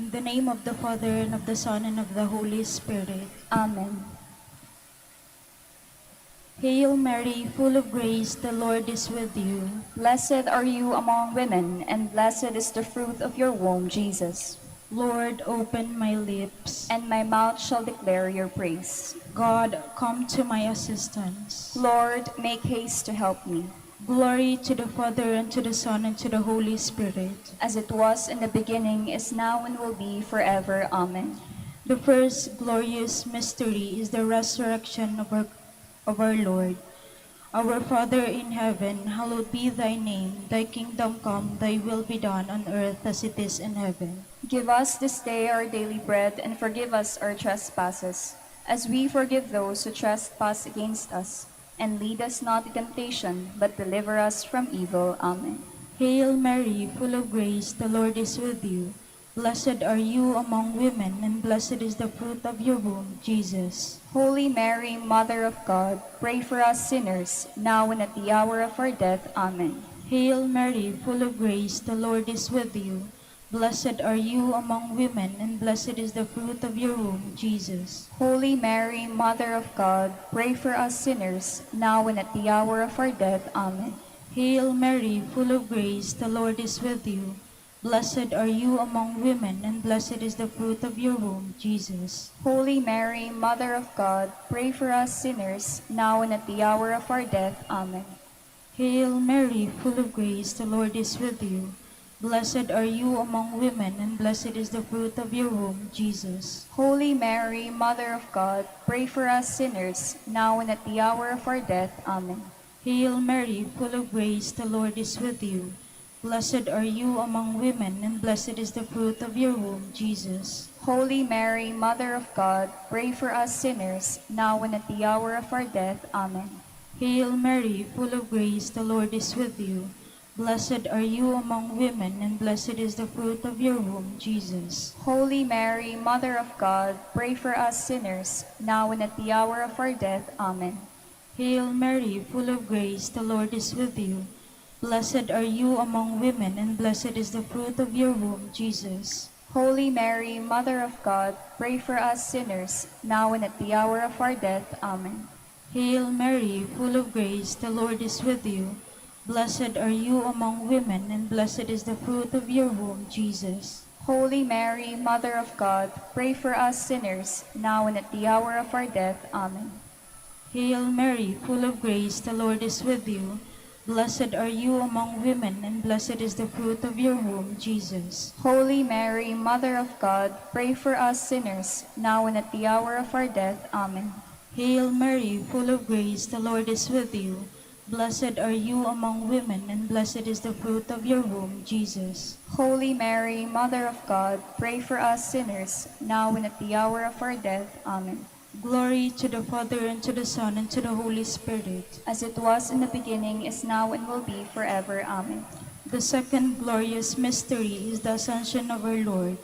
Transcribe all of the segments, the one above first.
In the name of the Father, and of the Son, and of the Holy Spirit. Amen. Hail Mary, full of grace, the Lord is with you. Blessed are you among women, and blessed is the fruit of your womb, Jesus. Lord, open my lips, And my mouth shall declare your praise. God, come to my assistance. Lord, make haste to help me. Glory to the Father, and to the Son, and to the Holy Spirit. As it was in the beginning, is now, and will be forever. Amen. The first glorious mystery is the resurrection of our Lord. Our Father in heaven, hallowed be thy name. Thy kingdom come, thy will be done on earth as it is in heaven. Give us this day our daily bread, and forgive us our trespasses, as we forgive those who trespass against us. And lead us not into temptation, but deliver us from evil. Amen. Hail Mary, full of grace, the Lord is with you. Blessed are you among women, and blessed is the fruit of your womb, Jesus. Holy Mary, Mother of God, pray for us sinners, now and at the hour of our death. Amen. Hail Mary, full of grace, the Lord is with you. Blessed are you among women, and blessed is the fruit of your womb, Jesus. Holy Mary, Mother of God, pray for us sinners, now and at the hour of our death. Amen. Hail Mary, full of grace, the Lord is with you. Blessed are you among women, and blessed is the fruit of your womb, Jesus. Holy Mary, Mother of God, pray for us sinners, now and at the hour of our death. Amen. Hail Mary, full of grace, the Lord is with you. Blessed are you among women, and blessed is the fruit of your womb, Jesus. Holy Mary, Mother of God, pray for us sinners, now and at the hour of our death. Amen. Hail Mary, full of grace, the Lord is with you. Blessed are you among women, and blessed is the fruit of your womb, Jesus. Holy Mary, Mother of God, pray for us sinners, now and at the hour of our death. Amen. Hail Mary, full of grace, the Lord is with you. Blessed are you among women, and blessed is the fruit of your womb, Jesus. Holy Mary, Mother of God, pray for us sinners, now and at the hour of our death. Amen. Hail Mary, full of grace, the Lord is with you. Blessed are you among women, and blessed is the fruit of your womb, Jesus. Holy Mary, Mother of God, pray for us sinners, now and at the hour of our death. Amen. Hail Mary, full of grace, the Lord is with you. Blessed are you among women, and blessed is the fruit of your womb, Jesus. Holy Mary, Mother of God, pray for us sinners, now and at the hour of our death. Amen. Hail Mary, full of grace, the Lord is with you. Blessed are you among women, and blessed is the fruit of your womb, Jesus. Holy Mary, Mother of God, pray for us sinners, now and at the hour of our death. Amen. Hail Mary, full of grace, the Lord is with you. Blessed are you among women, and blessed is the fruit of your womb, Jesus. Holy Mary, Mother of God, pray for us sinners, now and at the hour of our death. Amen. Glory to the Father, and to the Son, and to the Holy Spirit. As it was in the beginning, is now, and will be forever. Amen. The second glorious mystery is the Ascension of our Lord.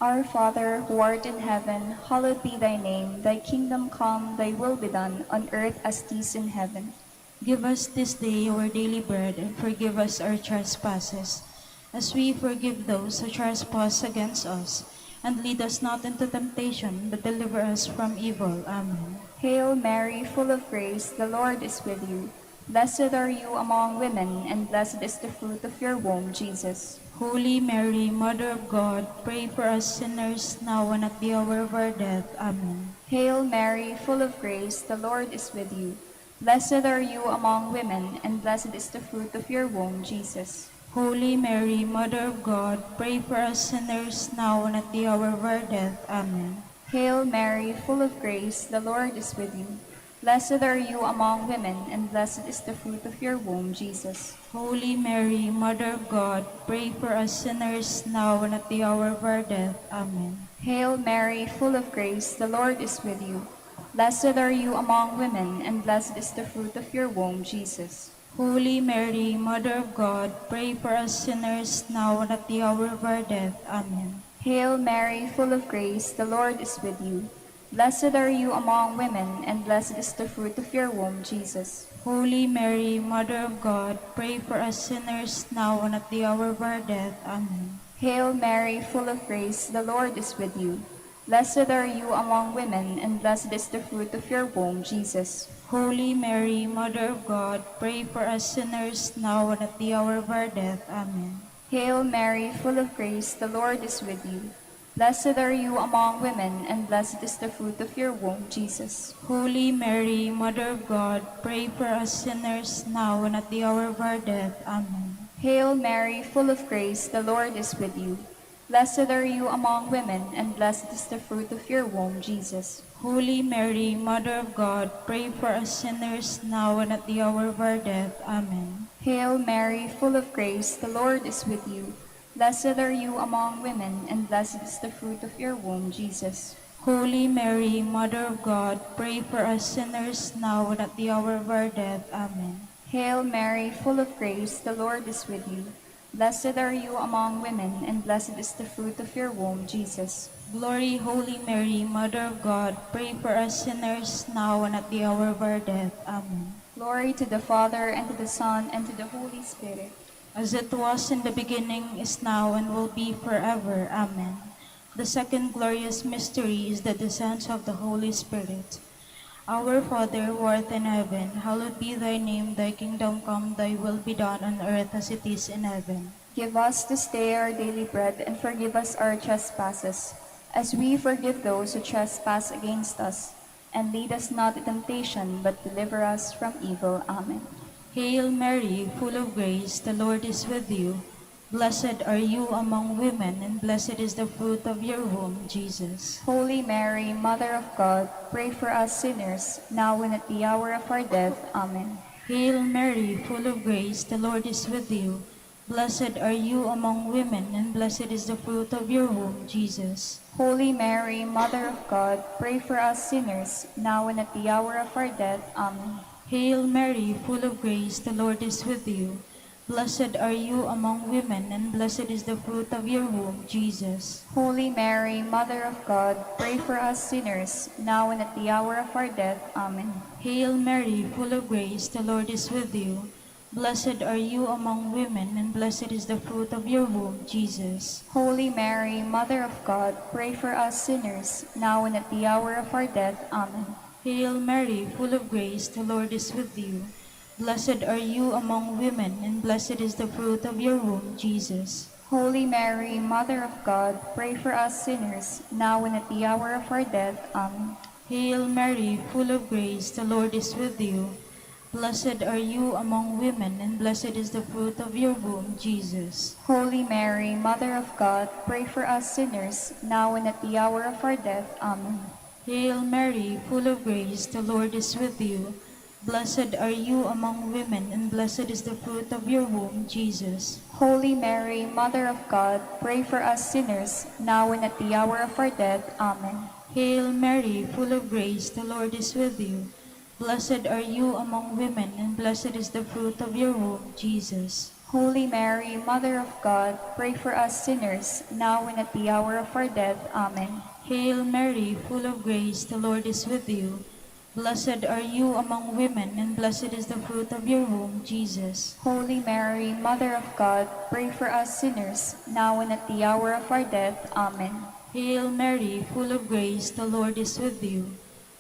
Our Father, who art in heaven, hallowed be thy name. Thy kingdom come, thy will be done, on earth as it is in heaven. Give us this day our daily bread, and forgive us our trespasses, as we forgive those who trespass against us. And lead us not into temptation, but deliver us from evil. Amen. Hail Mary, full of grace, the Lord is with you. Blessed are you among women, and blessed is the fruit of your womb, Jesus. Holy Mary, Mother of God, pray for us sinners, now and at the hour of our death. Amen. Hail Mary, full of grace, the Lord is with you. Blessed are you among women, and blessed is the fruit of your womb, Jesus. Holy Mary, Mother of God, pray for us sinners, now and at the hour of our death. Amen. Hail Mary, full of grace, the Lord is with you. Blessed are you among women, and blessed is the fruit of your womb, Jesus. Holy Mary, Mother of God, pray for us sinners, now and at the hour of our death. Amen. Hail Mary, full of grace, the Lord is with you. Blessed are you among women, and blessed is the fruit of your womb, Jesus. Holy Mary, Mother of God, pray for us sinners, now and at the hour of our death. Amen. Hail Mary, full of grace, the Lord is with you. Blessed are you among women, and blessed is the fruit of your womb, Jesus. Holy Mary, Mother of God, pray for us sinners now and at the hour of our death. Amen. Hail Mary, full of grace, the Lord is with you. Blessed are you among women, and blessed is the fruit of your womb, Jesus. Holy Mary, Mother of God, pray for us sinners now and at the hour of our death. Amen. Hail Mary, full of grace, the Lord is with you. Blessed are you among women, and blessed is the fruit of your womb, Jesus. Holy Mary, Mother of God, pray for us sinners now and at the hour of our death. Amen. Hail Mary, full of grace, the Lord is with you. Blessed are you among women, and blessed is the fruit of your womb, Jesus. Holy Mary, Mother of God, pray for us sinners now and at the hour of our death. Amen. Hail Mary, full of grace, the Lord is with you. Blessed are you among women, and blessed is the fruit of your womb, Jesus. Holy Mary, Mother of God, pray for us sinners now and at the hour of our death. Amen. Hail Mary, full of grace, the Lord is with you. Blessed are you among women, and blessed is the fruit of your womb, Jesus. Glory, Holy Mary, Mother of God, pray for us sinners now and at the hour of our death. Amen. Glory to the Father, and to the Son, and to the Holy Spirit. As it was in the beginning, is now, and will be forever. Amen. The second glorious mystery is the descent of the Holy Spirit. Our Father, who art in heaven, hallowed be thy name. Thy kingdom come, thy will be done on earth as it is in heaven. Give us this day our daily bread, and forgive us our trespasses, as we forgive those who trespass against us. And lead us not into temptation, but deliver us from evil. Amen. Hail Mary, full of grace, the Lord is with you. Blessed are you among women, and blessed is the fruit of your womb, Jesus. Holy Mary, Mother of God, pray for us sinners, now and at the hour of our death. Amen. Hail Mary, full of grace, the Lord is with you. Blessed are you among women, and blessed is the fruit of your womb, Jesus. Holy Mary, Mother of God, pray for us sinners, now and at the hour of our death. Amen. Hail Mary, full of grace, the Lord is with you. Blessed are you among women, and blessed is the fruit of your womb, Jesus. Holy Mary, Mother of God, pray for us sinners, now and at the hour of our death. Amen. Hail Mary, full of grace, the Lord is with you. Blessed are you among women, and blessed is the fruit of your womb, Jesus. Holy Mary, Mother of God, pray for us sinners, now and at the hour of our death. Amen. Hail Mary, full of grace, the Lord is with you. Blessed are you among women, and blessed is the fruit of your womb, Jesus. Holy Mary, Mother of God, pray for us sinners, now and at the hour of our death. Amen. Hail Mary, full of grace, the Lord is with you. Blessed are you among women, and blessed is the fruit of your womb, Jesus. Holy Mary, Mother of God, pray for us sinners, now and at the hour of our death. Amen. Hail Mary, full of grace, the Lord is with you. Blessed are you among women, and blessed is the fruit of your womb, Jesus. Holy Mary, Mother of God, pray for us sinners, now and at the hour of our death. Amen. Hail Mary, full of grace, the Lord is with you. Blessed are you among women, and blessed is the fruit of your womb, Jesus. Holy Mary, Mother of God, pray for us sinners, now and at the hour of our death. Amen. Hail Mary, full of grace, the Lord is with you. Blessed are you among women, and blessed is the fruit of your womb, Jesus. Holy Mary, Mother of God, pray for us sinners, now and at the hour of our death. Amen. Hail Mary, full of grace, the Lord is with you.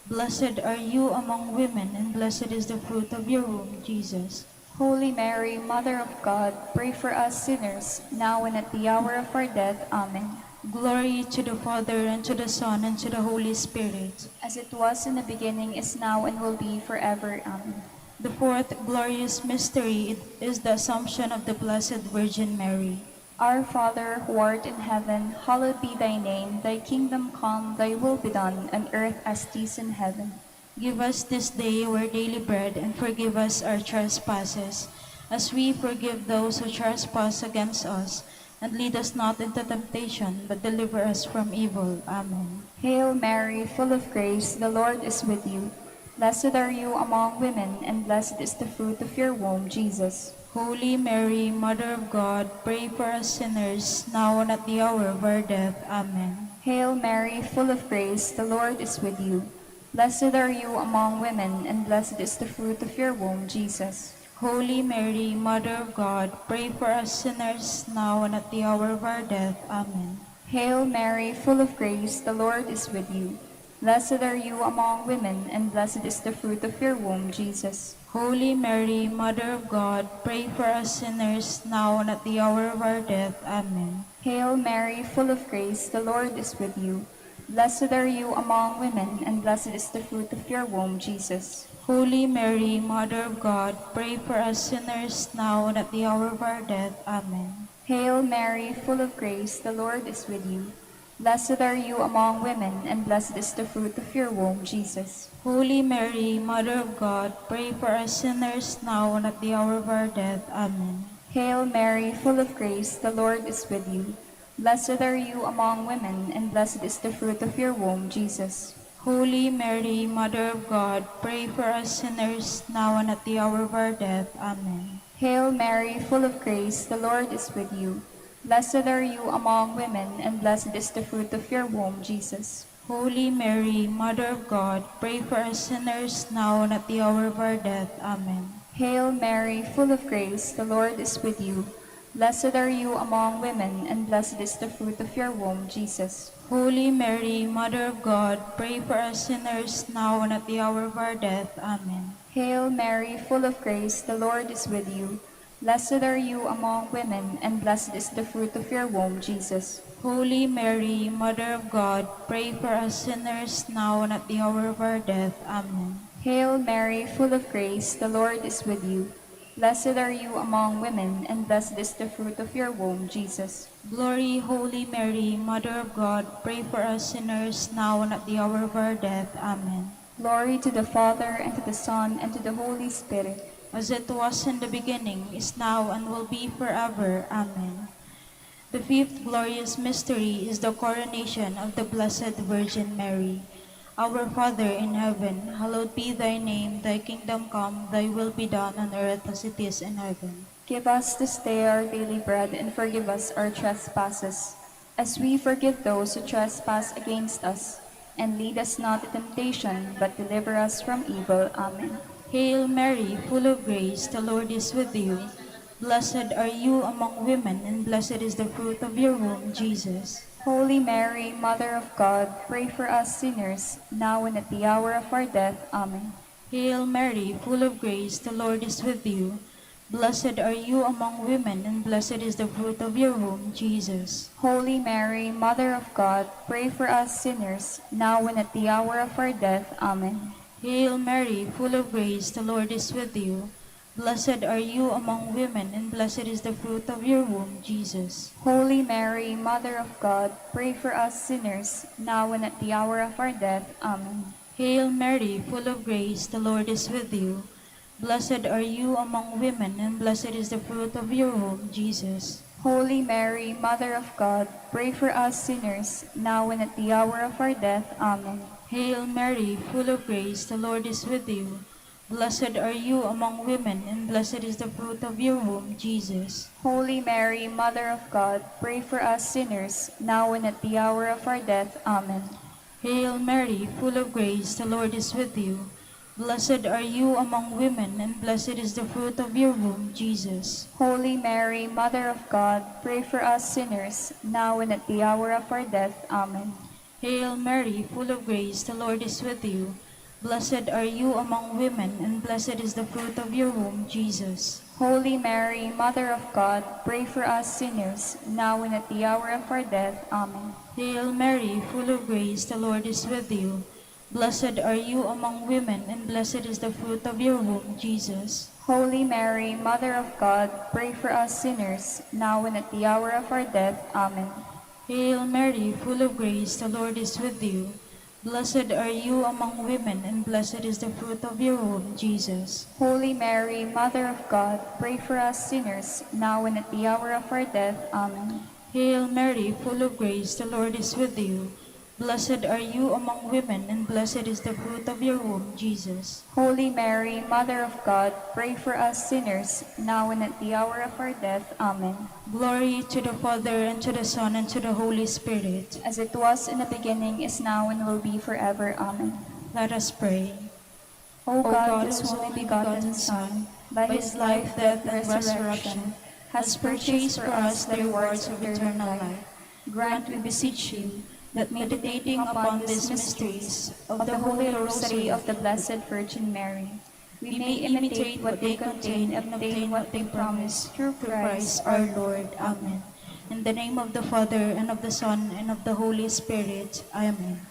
Blessed are you among women, and blessed is the fruit of your womb, Jesus. Holy Mary, Mother of God, pray for us sinners, now and at the hour of our death. Amen. Glory to the Father, and to the Son, and to the Holy Spirit. As it was in the beginning, is now, and will be forever. Amen. The fourth glorious mystery is the Assumption of the Blessed Virgin Mary. Our Father, who art in heaven, hallowed be thy name. Thy kingdom come, thy will be done, on earth as it is in heaven. Give us this day our daily bread, and forgive us our trespasses, as we forgive those who trespass against us. And lead us not into temptation, but deliver us from evil. Amen. Hail Mary, full of grace, the Lord is with you. Blessed are you among women, and blessed is the fruit of your womb, Jesus. Holy Mary, Mother of God, pray for us sinners, now and at the hour of our death. Amen. Hail Mary, full of grace, the Lord is with you. Blessed are you among women, and blessed is the fruit of your womb, Jesus. Holy Mary, Mother of God, pray for us sinners, now and at the hour of our death. Amen. Hail Mary, full of grace, the Lord is with you. Blessed are you among women, and blessed is the fruit of your womb, Jesus. Holy Mary, Mother of God, pray for us sinners, now and at the hour of our death. Amen. Hail Mary, full of grace, the Lord is with you. Blessed are you among women, and blessed is the fruit of your womb, Jesus. Holy Mary, Mother of God, pray for us sinners, now and at the hour of our death. Amen. Hail Mary, full of grace, the Lord is with you. Blessed are you among women, and blessed is the fruit of your womb, Jesus. Holy Mary, Mother of God, pray for us sinners, now and at the hour of our death. Amen. Hail Mary, full of grace, the Lord is with you. Blessed are you among women, and blessed is the fruit of your womb, Jesus. Holy Mary, Mother of God, pray for us sinners, now and at the hour of our death. Amen. Hail Mary, full of grace, the Lord is with you. Blessed are you among women, and blessed is the fruit of your womb, Jesus. Holy Mary, Mother of God, pray for us sinners, now and at the hour of our death. Amen. Hail Mary, full of grace, the Lord is with you. Blessed are you among women, and blessed is the fruit of your womb, Jesus. Holy Mary, Mother of God, pray for us sinners, now and at the hour of our death. Amen. Hail Mary, full of grace, the Lord is with you. Blessed are you among women, and blessed is the fruit of your womb, Jesus. Holy Mary, Mother of God, pray for us sinners, now and at the hour of our death. Amen. Hail Mary, full of grace, the Lord is with you. Blessed are you among women, and blessed is the fruit of your womb, Jesus. Glory, Holy Mary, Mother of God, pray for us sinners, now and at the hour of our death. Amen. Glory to the Father, and to the Son, and to the Holy Spirit. As it was in the beginning, is now, and will be forever. Amen. The fifth glorious mystery is the coronation of the Blessed Virgin Mary. Our Father in heaven, hallowed be thy name, thy kingdom come, thy will be done on earth as it is in heaven. Give us this day our daily bread, and forgive us our trespasses, as we forgive those who trespass against us. And lead us not into temptation, but deliver us from evil. Amen. Hail Mary, full of grace, the Lord is with you. Blessed are you among women, and blessed is the fruit of your womb, Jesus. Holy Mary, Mother of God, pray for us sinners, now and at the hour of our death. Amen. Hail Mary, full of grace, the Lord is with you. Blessed are you among women, and blessed is the fruit of your womb, Jesus. Holy Mary, Mother of God, pray for us sinners, now and at the hour of our death. Amen. Hail Mary, full of grace, the Lord is with you. Blessed are you among women, and blessed is the fruit of your womb, Jesus. Holy Mary, Mother of God, pray for us sinners, now and at the hour of our death. Amen. Hail Mary, full of grace, the Lord is with you. Blessed are you among women, and blessed is the fruit of your womb, Jesus. Holy Mary, Mother of God, pray for us sinners, now and at the hour of our death. Amen. Hail Mary, full of grace, the Lord is with you. Blessed are you among women, and blessed is the fruit of your womb, Jesus. Holy Mary, Mother of God, pray for us sinners, now and at the hour of our death. Amen. Hail Mary, full of grace, the Lord is with you. Blessed are you among women, and blessed is the fruit of your womb, Jesus. Holy Mary, Mother of God, pray for us sinners, now and at the hour of our death. Amen. Hail Mary, full of grace, the Lord is with you. Blessed are you among women, and blessed is the fruit of your womb, Jesus. Holy Mary, Mother of God, pray for us sinners, now and at the hour of our death. Amen. Hail Mary, full of grace, the Lord is with you. Blessed are you among women, and blessed is the fruit of your womb, Jesus. Holy Mary, Mother of God, pray for us sinners, now and at the hour of our death. Amen. Hail Mary, full of grace, the Lord is with you. Blessed are you among women, and blessed is the fruit of your womb, Jesus. Holy Mary, Mother of God, pray for us sinners, now and at the hour of our death. Amen. Hail Mary, full of grace, the Lord is with you. Blessed are you among women, and blessed is the fruit of your womb, Jesus. Holy Mary, Mother of God, pray for us sinners, now and at the hour of our death. Amen. Glory to the Father, and to the Son, and to the Holy Spirit. As it was in the beginning, is now, and will be forever. Amen. Let us pray. O O God, God, whose whose only only begotten Son, by his life, death, and resurrection, has purchased for us the rewards of eternal life, grant, we beseech you, that meditating upon these mysteries of the Holy Rosary of the Blessed Virgin Mary, we may imitate what they contain and obtain what they promise, through Christ our Lord. Amen. In the name of the Father, and of the Son, and of the Holy Spirit. Amen.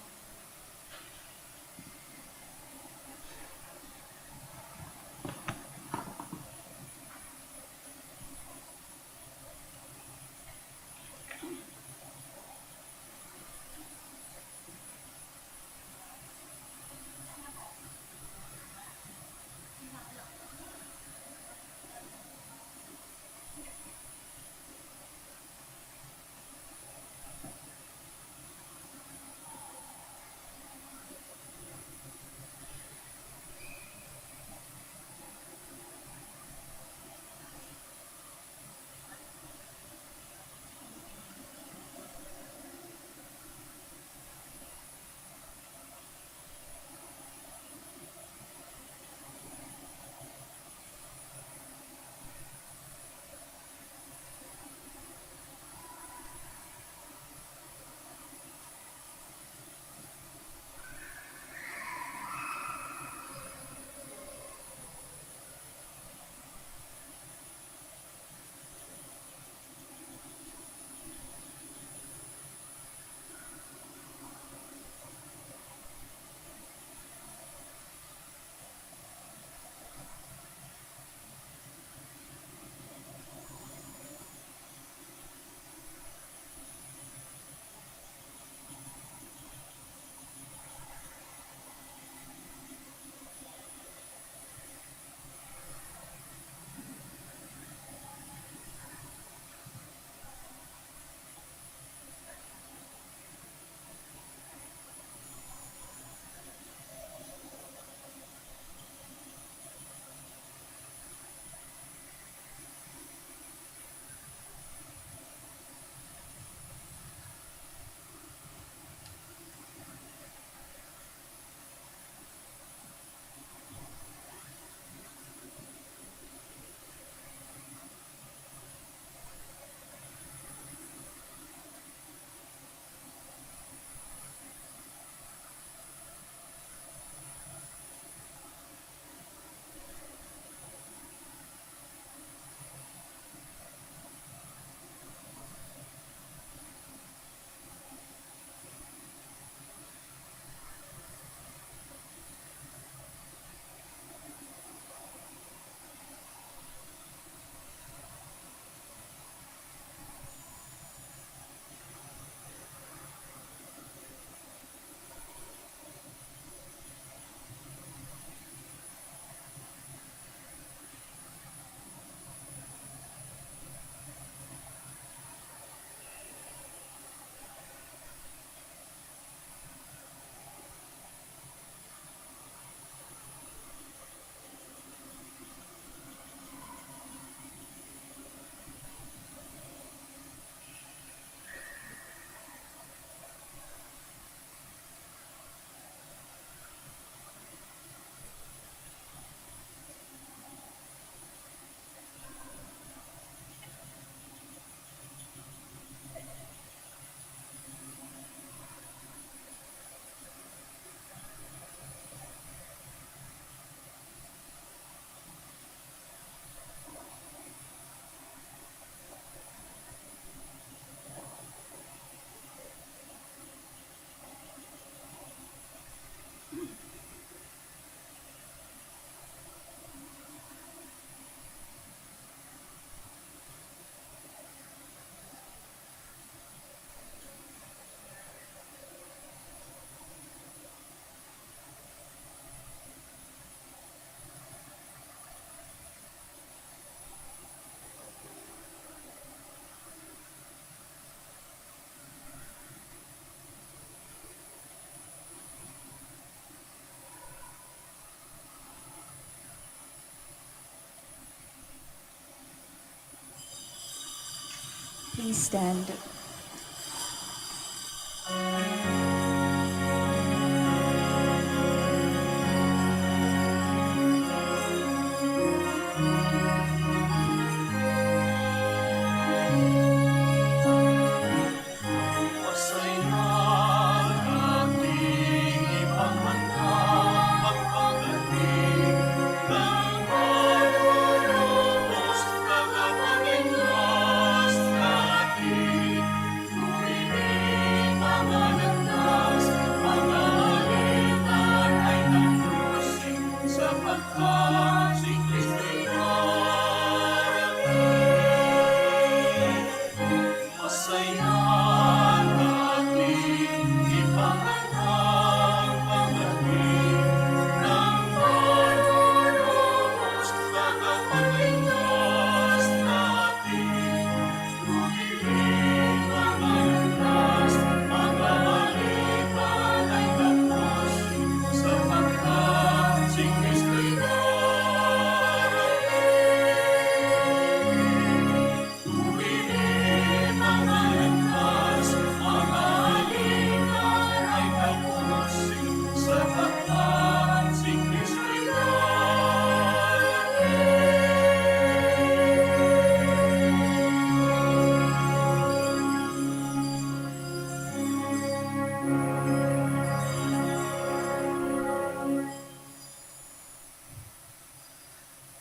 Please stand.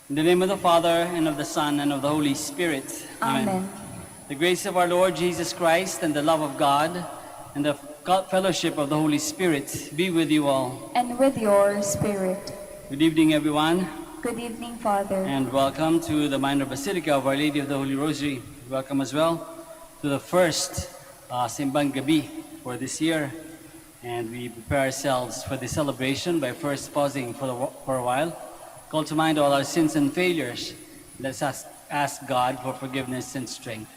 In the name of the Father, and of the Son, and of the Holy Spirit. Amen. The grace of our Lord Jesus Christ, and the love of God, and the fellowship of the Holy Spirit be with you all. And with your spirit. Good evening, everyone, Good evening, Father. and welcome to the Minor Basilica of Our Lady of the Holy Rosary. Welcome as well to the first Simbang Gabi for this year. And we prepare ourselves for the celebration by first pausing for a while. Call to mind all our sins and failures. Let's ask God for forgiveness and strength.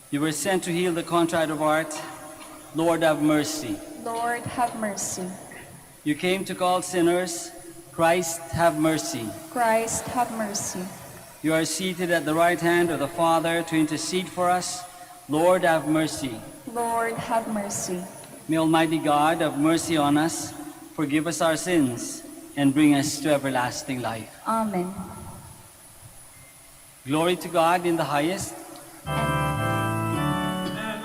You were sent to heal the contrite of heart. Lord, have mercy. Lord, have mercy. You came to call sinners. Christ, have mercy. Christ, have mercy. You are seated at the right hand of the Father to intercede for us. Lord, have mercy. Lord, have mercy. May Almighty God have mercy on us, forgive us our sins, and bring us to everlasting life. Amen. Glory to God in the highest. And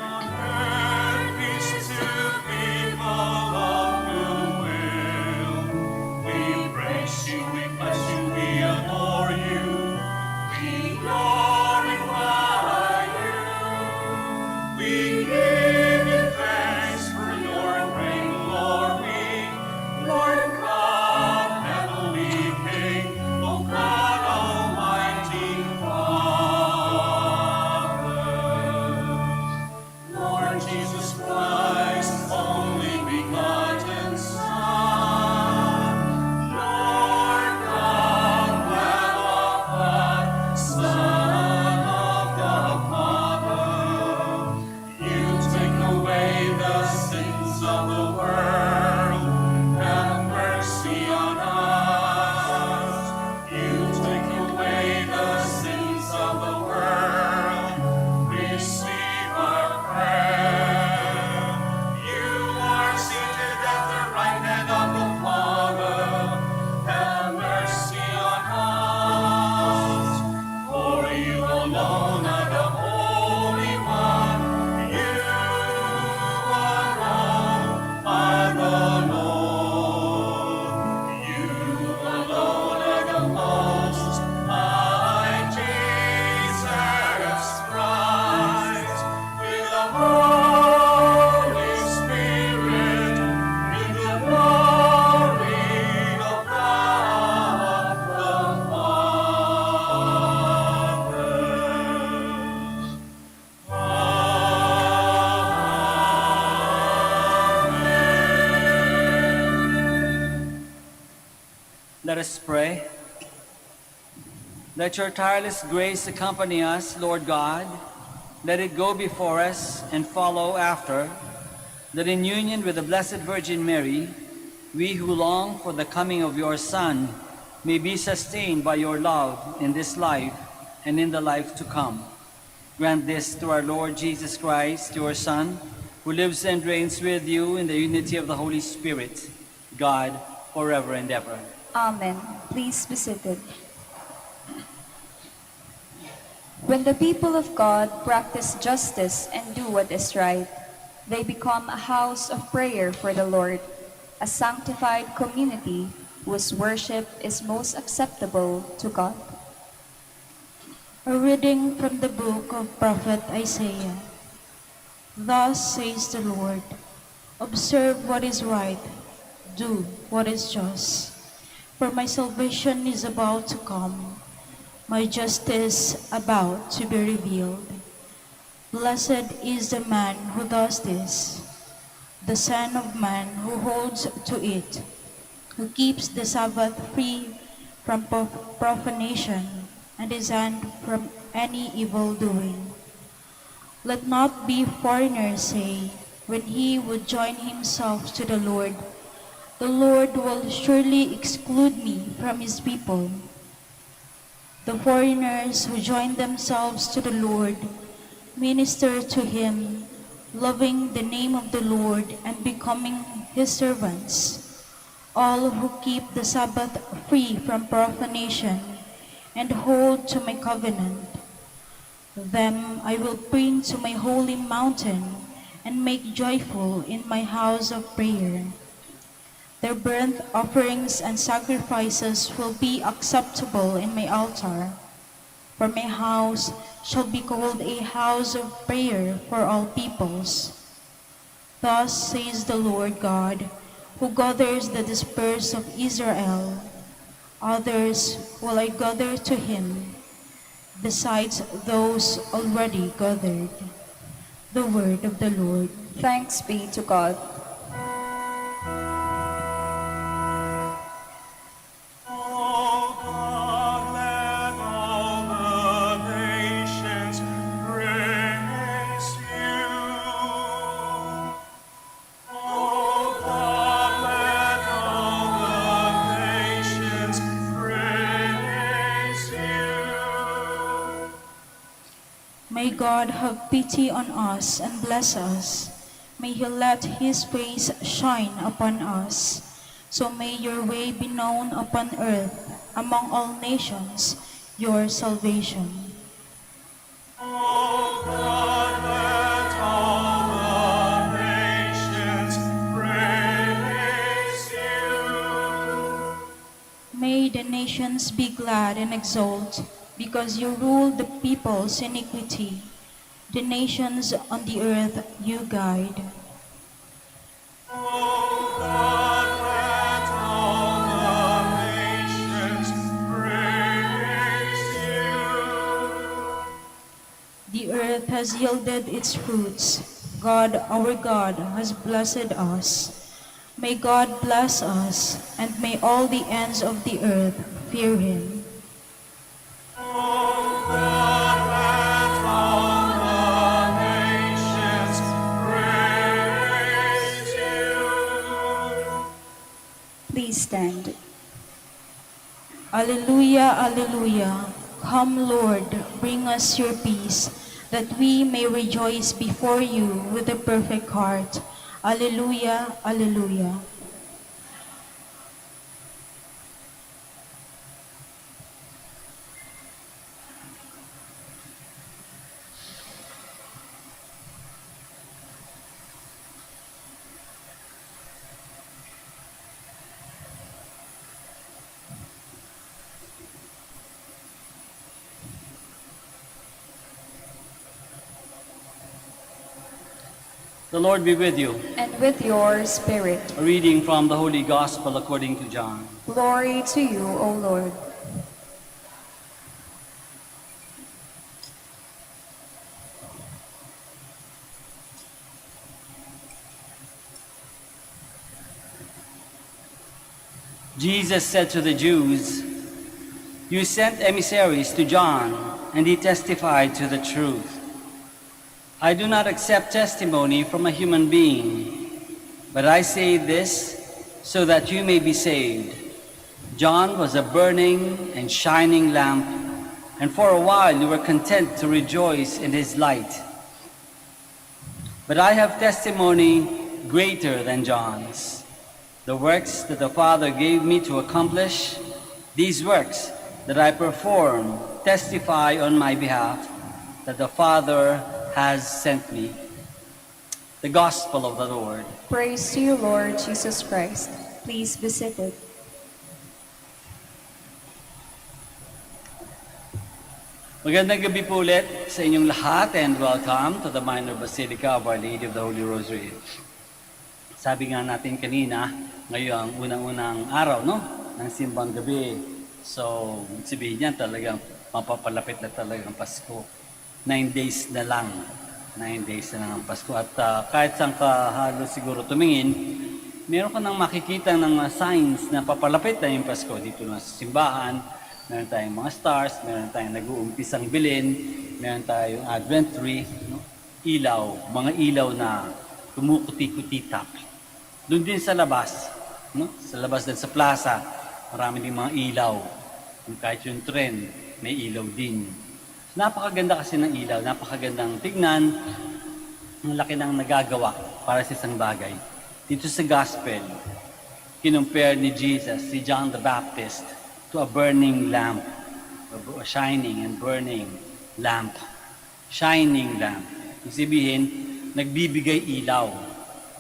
on earth peace to people of good will. We praise you, we bless you, we adore you. We glorify you. We give you thanks for your great glory. Lord God, heavenly King, O God, Almighty Father. Lord Jesus Christ, only begotten Son. Lord God, Lamb of God, Son of the Father. You take away the sins of the world. Have mercy on us. You take away the sins of the world. Receive our prayer. You are seated at the right hand of the Father. Have mercy on us. For you alone are the Holy One. You alone are the Lord. You alone are the Most High Jesus Christ. With the Holy Spirit, in the glory of God the Father. Let us pray. Let your tireless grace accompany us, Lord God. Let it go before us and follow after, that in union with the Blessed Virgin Mary, we who long for the coming of your Son may be sustained by your love in this life and in the life to come. Grant this through our Lord Jesus Christ, your Son, who lives and reigns with you in the unity of the Holy Spirit, God, forever and ever. Amen. Please be seated. When the people of God practice justice and do what is right, they become a house of prayer for the Lord, a sanctified community whose worship is most acceptable to God. A reading from the book of Prophet Isaiah. Thus says the Lord, observe what is right, do what is just. For my salvation is about to come, my justice about to be revealed. Blessed is the man who does this, the Son of Man who holds to it, who keeps the Sabbath free from profanation, and his hand from any evil doing. Let not be foreigners say, when he would join himself to the Lord will surely exclude me from his people. The foreigners who join themselves to the Lord minister to him, loving the name of the Lord and becoming his servants. All who keep the Sabbath free from profanation and hold to my covenant, them I will bring to my holy mountain and make joyful in my house of prayer. Their burnt offerings and sacrifices will be acceptable in my altar, for my house shall be called a house of prayer for all peoples. Thus says the Lord God, who gathers the dispersed of Israel. Others will I gather to him, besides those already gathered. The word of the Lord. Thanks be to God. O God, let all the nations praise you. O God, let all the nations praise you. May God have pity on us and bless us. May he let his face shine upon us. So may your way be known upon earth, among all nations, your salvation. O God, let all the nations praise you. May the nations be glad and exult, because you rule the people's iniquity. The nations on the earth you guide. O God, let all the nations praise you. The earth has yielded its fruits. God, our God, has blessed us. May God bless us, and may all the ends of the earth fear him. O God, let all the nations praise you. Please stand. Alleluia, alleluia. Come, Lord, bring us your peace, that we may rejoice before you with a perfect heart. Alleluia, alleluia. The Lord be with you. And with your spirit. A reading from the Holy Gospel according to John. Glory to you, O Lord. Jesus said to the Jews, "You sent emissaries to John, and he testified to the truth. I do not accept testimony from a human being, but I say this so that you may be saved. John was a burning and shining lamp, and for a while you were content to rejoice in his light. But I have testimony greater than John's. The works that the Father gave me to accomplish, these works that I perform testify on my behalf that the Father has sent me. The Gospel of the Lord. Praise to you, Lord Jesus Christ. Please be seated. Magandang gabi po ulit sa inyong lahat and welcome to the Minor Basilica of Our Lady of the Holy Rosary. Sabi nga natin kanina, ngayon ang unang-unang araw, no? Ng Simbang Gabi. So, sabihin niya talagang mapapalapit na talagang Pasko. 9 days na lang. 9 days na lang ang Pasko. At kahit saan ka halos siguro tumingin, meron ka nang makikita ng signs na papalapit na yung Pasko. Dito na sa simbahan, meron tayong mga stars, meron tayong nag-uumpisang bilin, meron tayong Advent tree, no? Ilaw, mga ilaw na kumukuti-kutitap. Doon din sa labas, no? Sa labas din sa plaza, marami din mga ilaw. Kahit yung tren, may ilaw din. Napakaganda kasi ng ilaw, napakagandang tignan. Ang laki ng nagagawa para sa isang bagay. Dito sa Gospel, kinumpare ni Jesus, si John the Baptist, to a burning lamp, a shining and burning lamp. Shining lamp. Ibig sabihin, nagbibigay ilaw.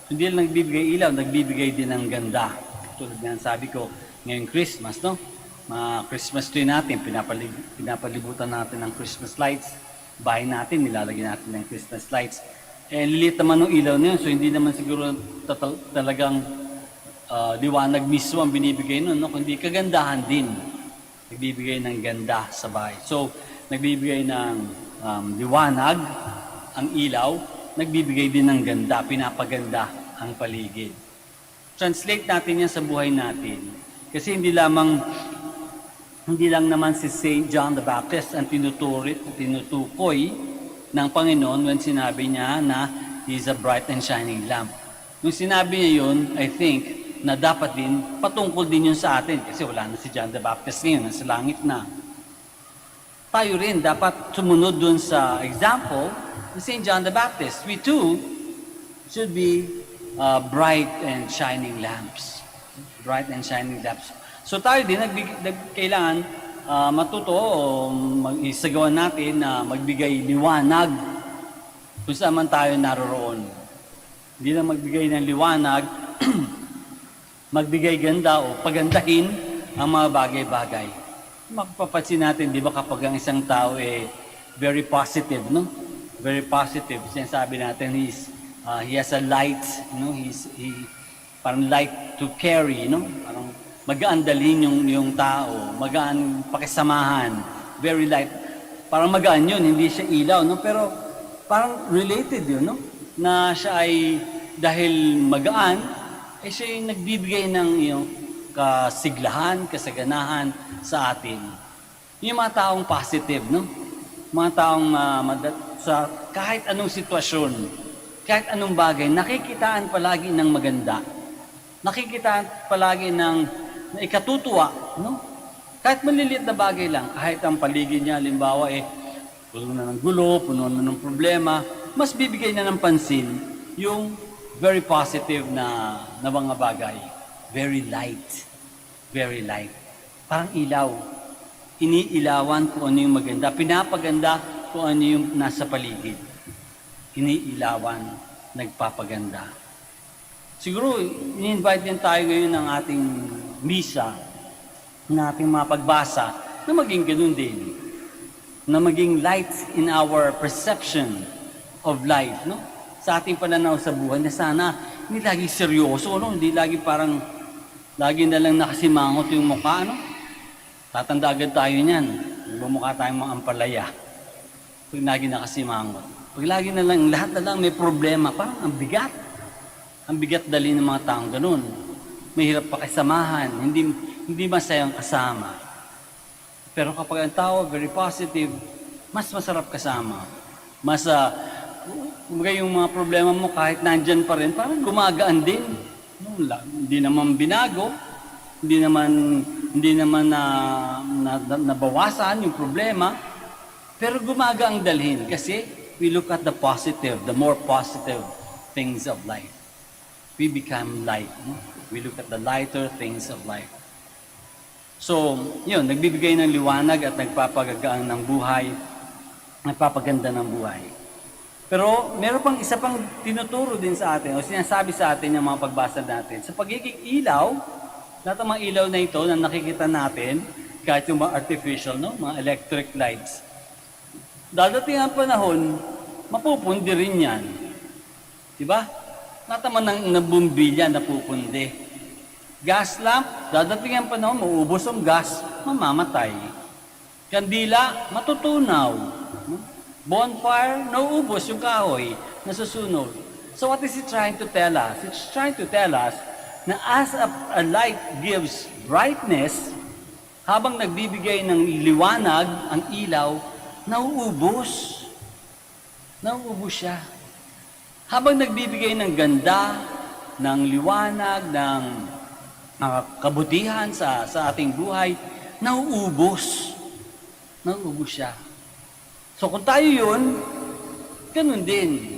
Hindi lang nagbibigay ilaw, nagbibigay din ng ganda. Tulad nga sabi ko, ngayong Christmas, no? Mga Christmas tree natin, pinapalibutan natin ng Christmas lights. Bahay natin, nilalagyan natin ng Christmas lights. Eh, lilit naman ng ilaw na yun, so hindi naman siguro talagang liwanag mismo ang binibigay nun, no? Kundi kagandahan din. Nagbibigay ng ganda sa bahay. So, nagbibigay ng liwanag, ang ilaw, nagbibigay din ng ganda, pinapaganda ang paligid. Translate natin yan sa buhay natin. Kasi hindi lang naman si Saint John the Baptist ang tinutukoy ng Panginoon when sinabi niya na he is a bright and shining lamp. Nung sinabi niya yun, I think, na dapat din, patungkol din yun sa atin. Kasi wala na si John the Baptist ngayon, nasa langit na. Tayo rin dapat sumunod dun sa example ni St. John the Baptist. We too should be bright and shining lamps. Bright and shining lamps. So tayo din, kailangan matuto o isagawa natin na magbigay liwanag kung saan man tayo naroroon. Hindi lang magbigay ng liwanag, magbigay ganda o pagandahin ang mga bagay-bagay. Mapapansin natin, di ba kapag ang isang tao very positive, no? Very positive. Sinasabi natin, he has a light, no? Parang light to carry, no? Parang magaan dalhin yung tao, magaan pakisamahan, very light. Parang magaan yun, hindi siya ilaw, no? Pero parang related yun, no? Na siya ay dahil magaan, siya yung nagbibigay ng kasiglahan, kasaganahan sa atin. Yung mga taong positive, no? Mga taong sa kahit anong sitwasyon, kahit anong bagay, nakikitaan palagi ng maganda. Nakikitaan palagi ng ikatutuwa, no? Kahit maliliit na bagay lang, kahit ang paligid niya, halimbawa puno na ng gulo, puno na ng problema, mas bibigay na ng pansin yung very positive na mga bagay. Very light. Very light. Parang ilaw. Iniilawan kung ano yung maganda. Pinapaganda kung ano yung nasa paligid. Iniilawan, nagpapaganda. Siguro, ini-invite din tayo ngayon ng ating misa, na ating mga pagbasa, na maging ganun din. Na maging light in our perception of life, no? Sa ating pananaw sa buhay, na sana hindi lagi seryoso, no? Hindi lagi parang, lagi na lang nakasimangot yung mukha, no? Tatanda agad tayo niyan. Bumukha tayong mga ampalaya. Pag lagi nakasimangot. Pag lagi na lang, lahat na lang may problema, parang ang bigat. Ang bigat dali ng mga taong ganun. Mahirap pakisamahan, hindi masayang kasama. Pero kapag ang tao very positive, mas masarap kasama. Mas, yung mga problema mo kahit nandyan pa rin, parang gumagaan din. Hindi naman binago, hindi naman nabawasan yung problema, pero gumaga ang dalhin kasi we look at the positive, the more positive things of life. We become light. No? We look at the lighter things of life. So, yun, nagbibigay ng liwanag at nagpapagagaan ng buhay, nagpapaganda ng buhay. Pero meron pang isa pang tinuturo din sa atin o sinasabi sa atin yung mga pagbasa natin. Sa pagiging ilaw, lahat ng mga ilaw na ito na nakikita natin, kahit yung mga artificial, no? Mga electric lights, dadating ang panahon, mapupundi rin yan. Diba? Lahat naman ng bumbilya napupundi. Gas lamp, dadating ang panahon, maubos ang gas, mamamatay. Kandila, matutunaw. Bonfire, nauubos yung kahoy, nasusunog. So what is it trying to tell us? It's trying to tell us na as a light gives brightness, habang nagbibigay ng liwanag, ang ilaw, nauubos. Nauubos siya. Habang nagbibigay ng ganda, ng liwanag, ng kabutihan sa ating buhay, nauubos. Nauubos siya. So kung tayo yun, ganun din.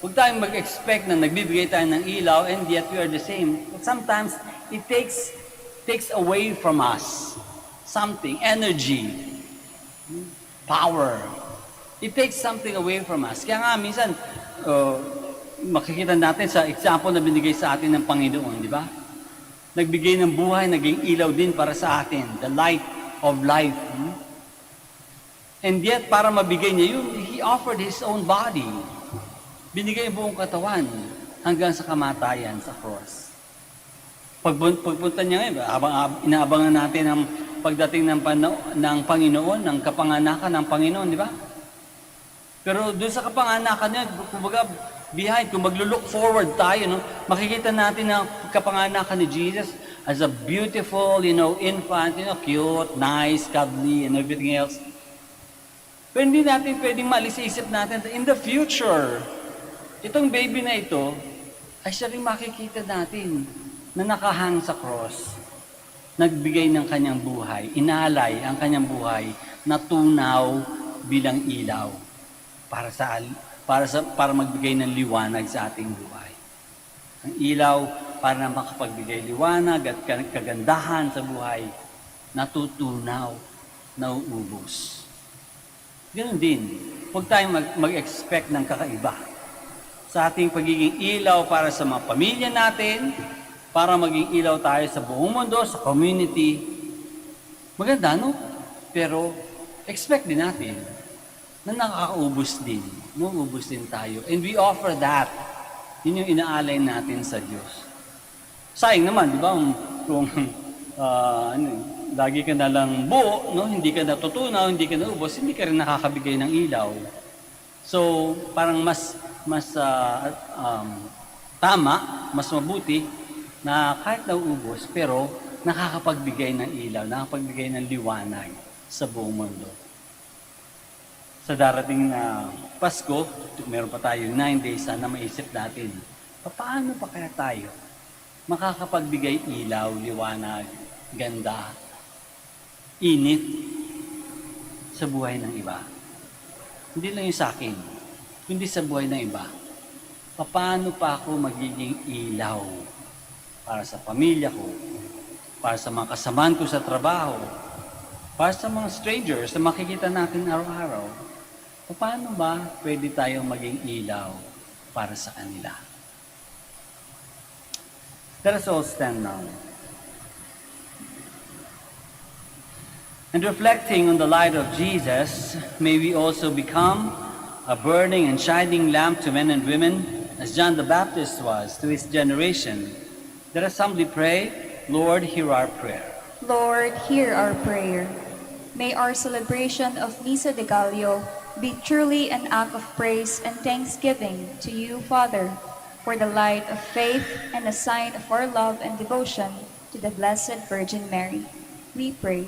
Huwag tayong mag-expect na nagbibigay tayo ng ilaw and yet we are the same. But sometimes it takes away from us something, energy, power. It takes something away from us. Kaya nga minsan, makikita natin sa example na binigay sa atin ng Panginoon, di ba? Nagbigay ng buhay, naging ilaw din para sa atin. The light of life. And yet, para mabigay niya yun, He offered His own body. Binigay ang buong katawan hanggang sa kamatayan sa cross. Pagpunta niya ngayon, inaabangan natin ang pagdating ng Panginoon, ng kapanganakan ng Panginoon, di ba? Pero doon sa kapanganakan niya, kumbaga, behind, kung maglo-look forward tayo, no, makikita natin ang kapanganakan ni Jesus as a beautiful, infant, cute, nice, cuddly, and everything else. Pero hindi natin pwedeng maalis sa isip natin in the future, itong baby na ito, ay siya rin makikita natin na nakahang sa cross, nagbigay ng kanyang buhay, inalay ang kanyang buhay, na tunaw bilang ilaw para magbigay ng liwanag sa ating buhay. Ang ilaw para makapagbigay liwanag at kagandahan sa buhay, natutunaw, nauubos. Ganun din, huwag tayong mag-expect ng kakaiba sa ating pagiging ilaw para sa mga pamilya natin, para maging ilaw tayo sa buong mundo, sa community. Maganda, no? Pero expect din natin na nakakaubos din. Nauubos din tayo. And we offer that. Yun yung inaalay natin sa Diyos. Sayang naman, di ba? Kung lagi ka na lang buo, no? Hindi ka natutunaw, hindi ka naubos, hindi ka rin nakakabigay ng ilaw. So, parang mas tama, mas mabuti na kahit nauubos, pero nakakapagbigay ng ilaw, nakakapagbigay ng liwanag sa buong mundo. Sa darating na Pasko, meron pa tayo 9 days, sana maisip natin, paano pa kaya tayo makakapagbigay ilaw, liwanag, ganda, init sa buhay ng iba? Hindi lang yung sa akin, kundi sa buhay ng iba. Paano pa ako magiging ilaw para sa pamilya ko, para sa mga kasamaan ko sa trabaho, para sa mga strangers na makikita natin araw-araw? Paano ba pwede tayong maging ilaw para sa kanila? Let us all stand now. And reflecting on the light of Jesus, may we also become a burning and shining lamp to men and women, as John the Baptist was to his generation. Let us humbly pray, Lord, hear our prayer. Lord, hear our prayer. May our celebration of Misa de Gallo be truly an act of praise and thanksgiving to you, Father, for the light of faith and a sign of our love and devotion to the Blessed Virgin Mary. We pray.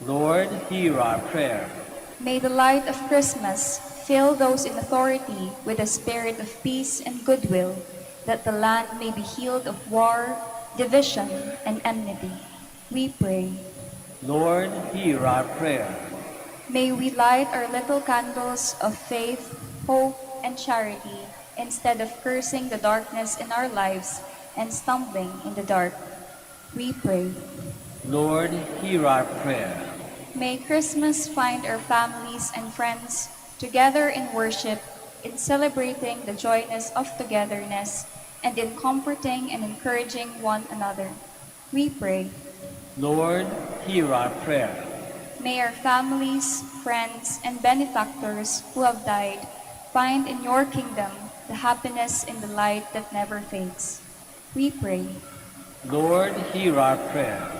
Lord, hear our prayer. May the light of Christmas fill those in authority with a spirit of peace and goodwill, that the land may be healed of war, division, and enmity. We pray. Lord, hear our prayer. May we light our little candles of faith, hope, and charity instead of cursing the darkness in our lives and stumbling in the dark. We pray. Lord, hear our prayer. May Christmas find our families and friends together in worship, in celebrating the joyness of togetherness, and in comforting and encouraging one another. We pray. Lord, hear our prayer. May our families, friends, and benefactors who have died find in your kingdom the happiness in the light that never fades. We pray. Lord, hear our prayer.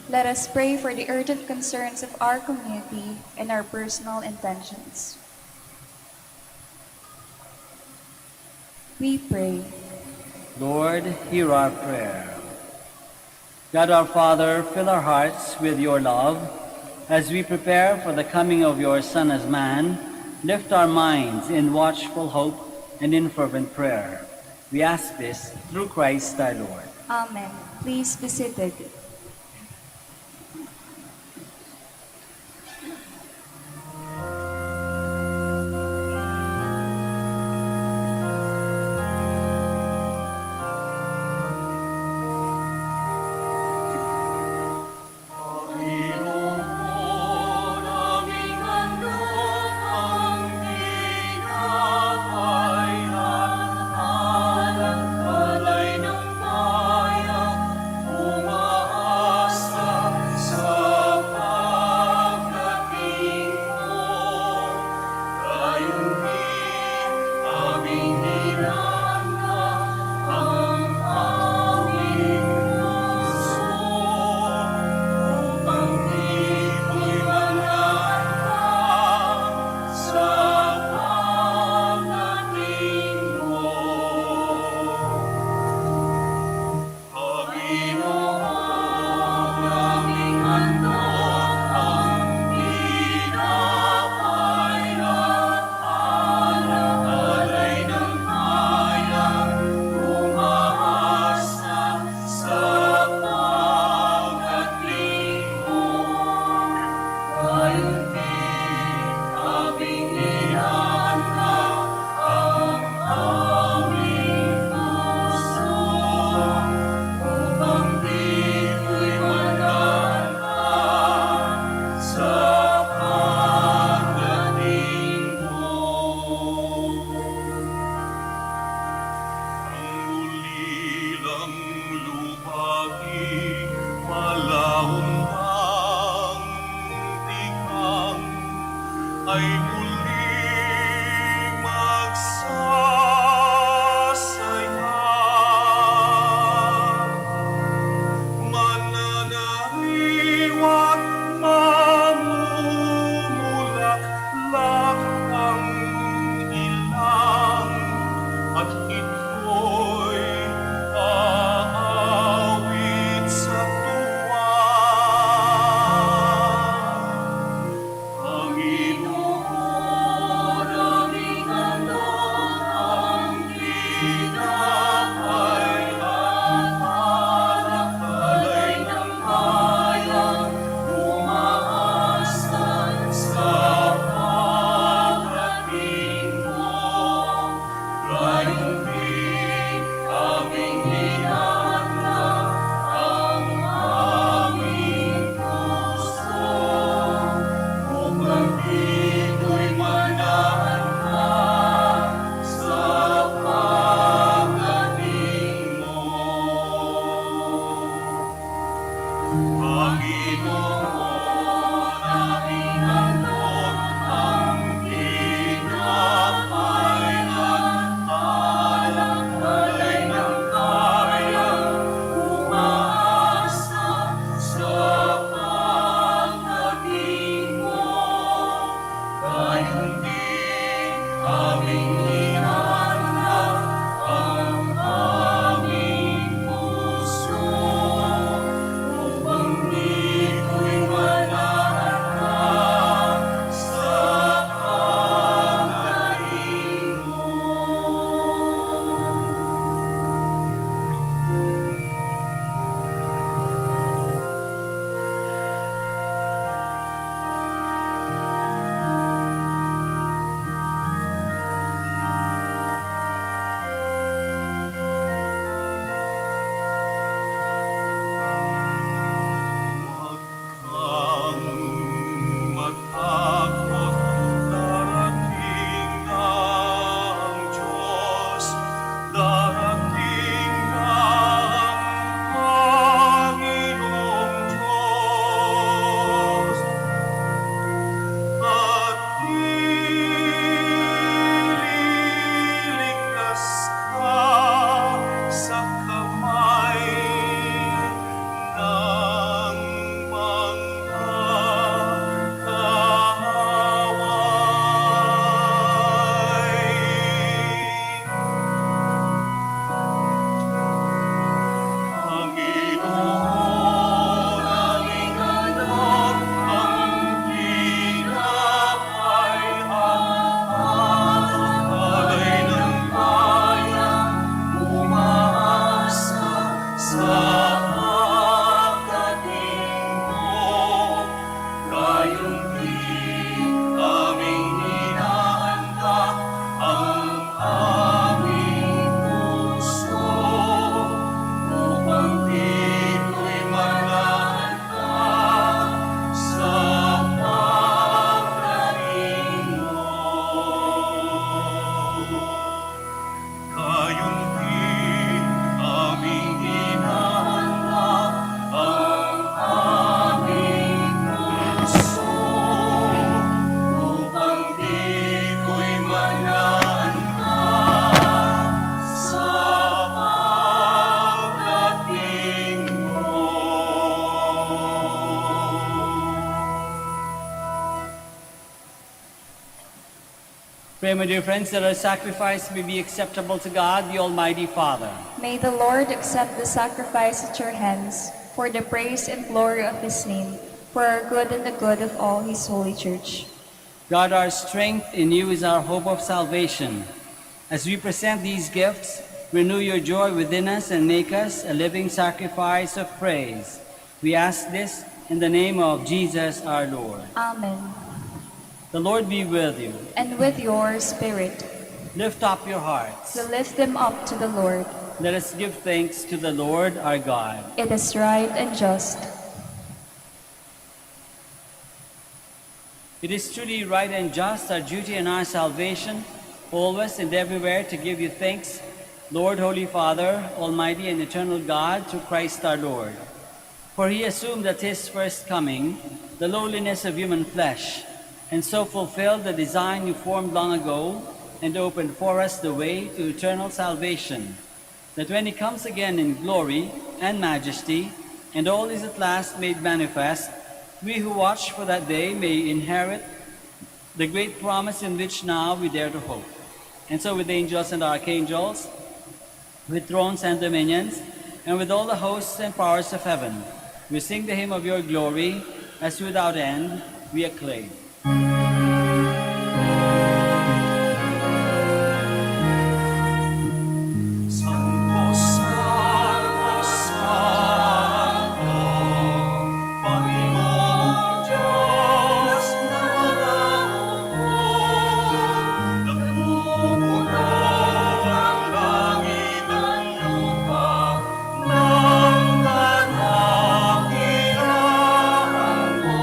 Let us pray for the urgent concerns of our community and our personal intentions. We pray. Lord, hear our prayer. God our Father, fill our hearts with your love. As we prepare for the coming of your Son as man, lift our minds in watchful hope and in fervent prayer. We ask this through Christ our Lord. Amen. Please be seated. ay muling magsasaya. Mananariwa't mamumulaklak ang ilang at ito'y aawit sa tuwa. Panginoon, Pray, my dear friends, that our sacrifice may be acceptable to God, the Almighty Father. May the Lord accept the sacrifice at your hands for the praise and glory of his name, for our good and the good of all his holy church. God, our strength in you is our hope of salvation. As we present these gifts, renew your joy within us and make us a living sacrifice of praise. We ask this in the name of Jesus our Lord. Amen. The Lord be with you. And with your spirit, Lift up your hearts. we lift them up to the Lord. Let us give thanks to the Lord our God. It is right and just. It is truly right and just, our duty and our salvation, always and everywhere to give you thanks, Lord, Holy Father, Almighty and eternal God, through Christ our Lord. For he assumed at his first coming the lowliness of human flesh, and so fulfilled the design you formed long ago, and opened for us the way to eternal salvation, that when he comes again in glory and majesty, and all is at last made manifest, we who watch for that day may inherit the great promise in which now we dare to hope. And so with angels and archangels, with thrones and dominions, and with all the hosts and powers of heaven, we sing the hymn of your glory, as without end we acclaim. Santo, Santo, Santo, Panginoong Diyos na manaoag, nagmumula ang langit at lupa, ng kadakilaan mo.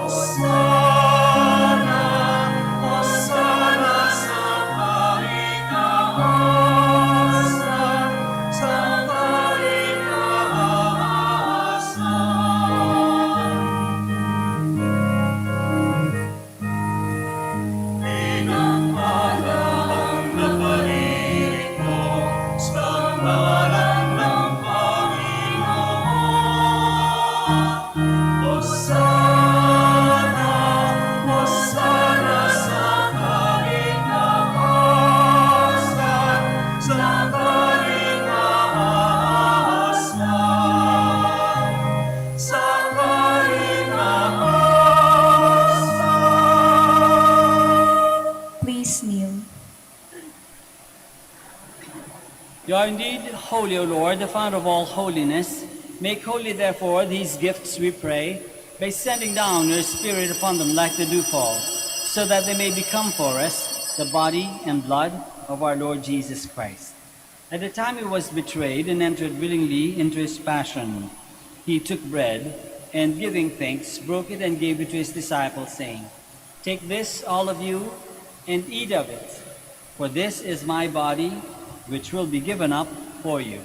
Hosana, Hosana sa kaitaasan, sa kaitaasan. Pinagpalang naparinig mo sa ngalan ng Panginoon. Hosana, Hosana sa kaitaasan, sa kaitaasan, sa kaitaasan. Please kneel. You are indeed holy, O Lord, the fount of all holiness. Make holy, therefore, these gifts, we pray, by sending down your Spirit upon them like the dewfall, so that they may become for us the body and blood of our Lord Jesus Christ. At the time he was betrayed and entered willingly into his passion, he took bread, and giving thanks, broke it and gave it to his disciples, saying, "Take this, all of you, and eat of it, for this is my body, which will be given up for you."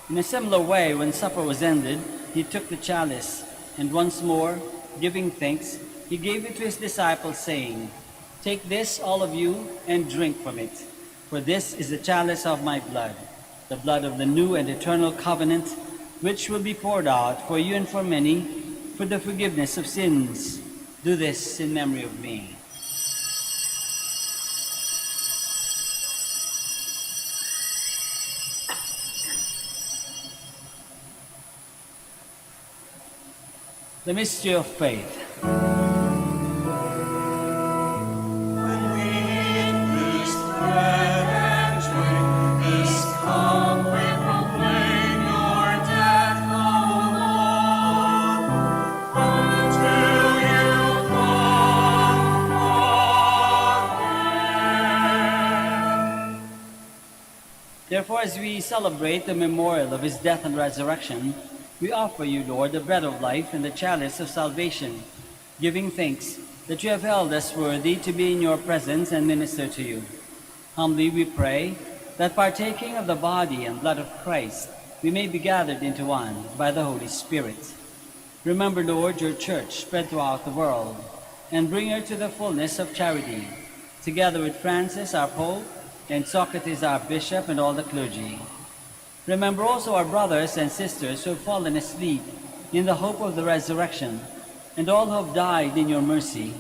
In a similar way, when supper was ended, he took the chalice, and once more, giving thanks, he gave it to his disciples, saying, "Take this, all of you, and drink from it, for this is the chalice of my blood, the blood of the new and eternal covenant, which will be poured out for you and for many for the forgiveness of sins. Do this in memory of me." The mystery of faith. When we eat this bread and drink this cup, we proclaim your death, O Lord, until you come again. Therefore, as we celebrate the memorial of his death and resurrection, we offer you, Lord, the bread of life and the chalice of salvation, giving thanks that you have held us worthy to be in your presence and minister to you. Humbly we pray that partaking of the body and blood of Christ, we may be gathered into one by the Holy Spirit. Remember, Lord, your church spread throughout the world, and bring her to the fullness of charity, together with Francis, our Pope, and Socrates, our Bishop, and all the clergy. Remember also our brothers and sisters who have fallen asleep in the hope of the resurrection, and all who have died in your mercy.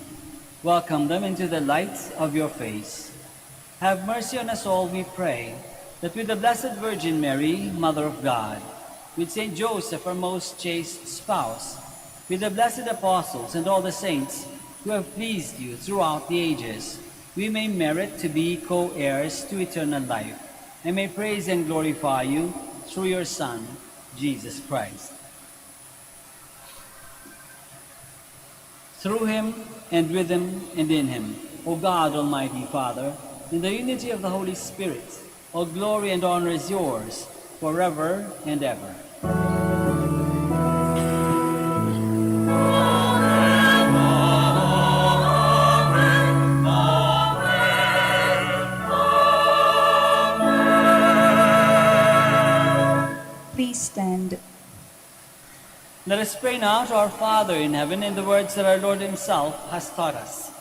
Welcome them into the light of your face. Have mercy on us all, we pray, that with the Blessed Virgin Mary, Mother of God, with Saint Joseph, our most chaste spouse, with the blessed apostles and all the saints who have pleased you throughout the ages, we may merit to be co-heirs to eternal life, and may praise and glorify you through your Son, Jesus Christ. Through him, and with him, and in him, O God, Almighty Father, in the unity of the Holy Spirit, all glory and honor is yours, forever and ever. Please stand. Let us pray now to our Father in heaven in the words that our Lord himself has taught us.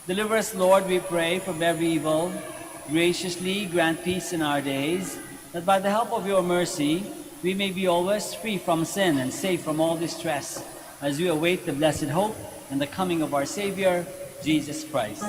Deliver us, Lord, we pray, from every evil. Graciously grant peace in our days, that by the help of your mercy we may be always free from sin and safe from all distress, as we await the blessed hope and the coming of our Savior, Jesus Christ.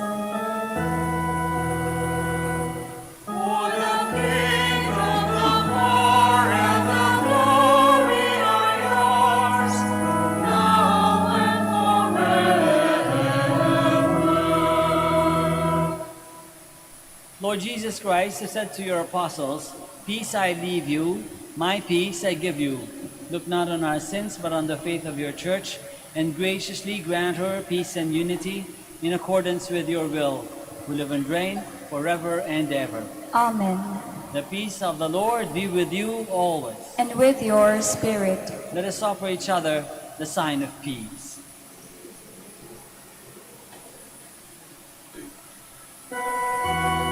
Lord Jesus Christ, who said to your apostles, "Peace I leave you, my peace I give you," look not on our sins, but on the faith of your church, and graciously grant her peace and unity in accordance with your will, who live and reign forever and ever. Amen. The peace of the Lord be with you always. And with your spirit. Let us offer each other the sign of peace. Lord.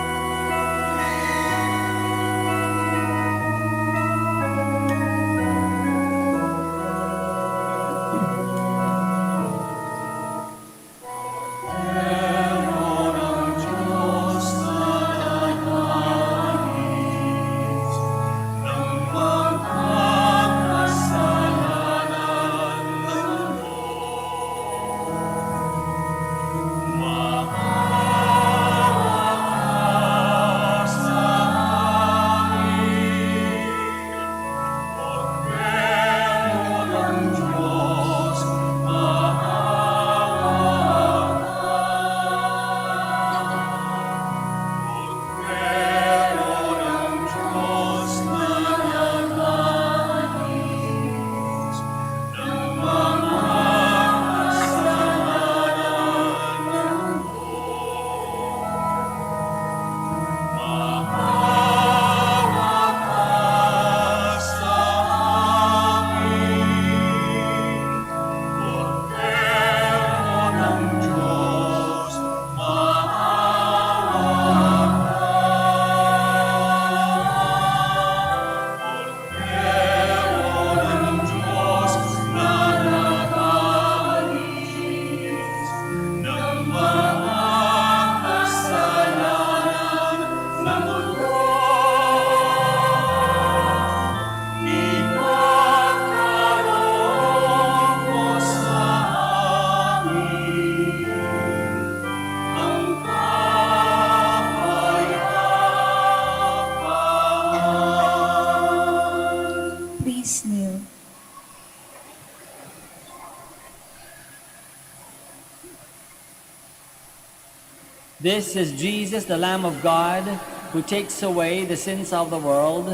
This is Jesus, the Lamb of God, who takes away the sins of the world.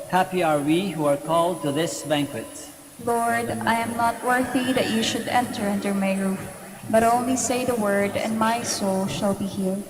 Happy are we who are called to this banquet. Lord, I am not worthy that you should enter under my roof, but only say the word, and my soul shall be healed.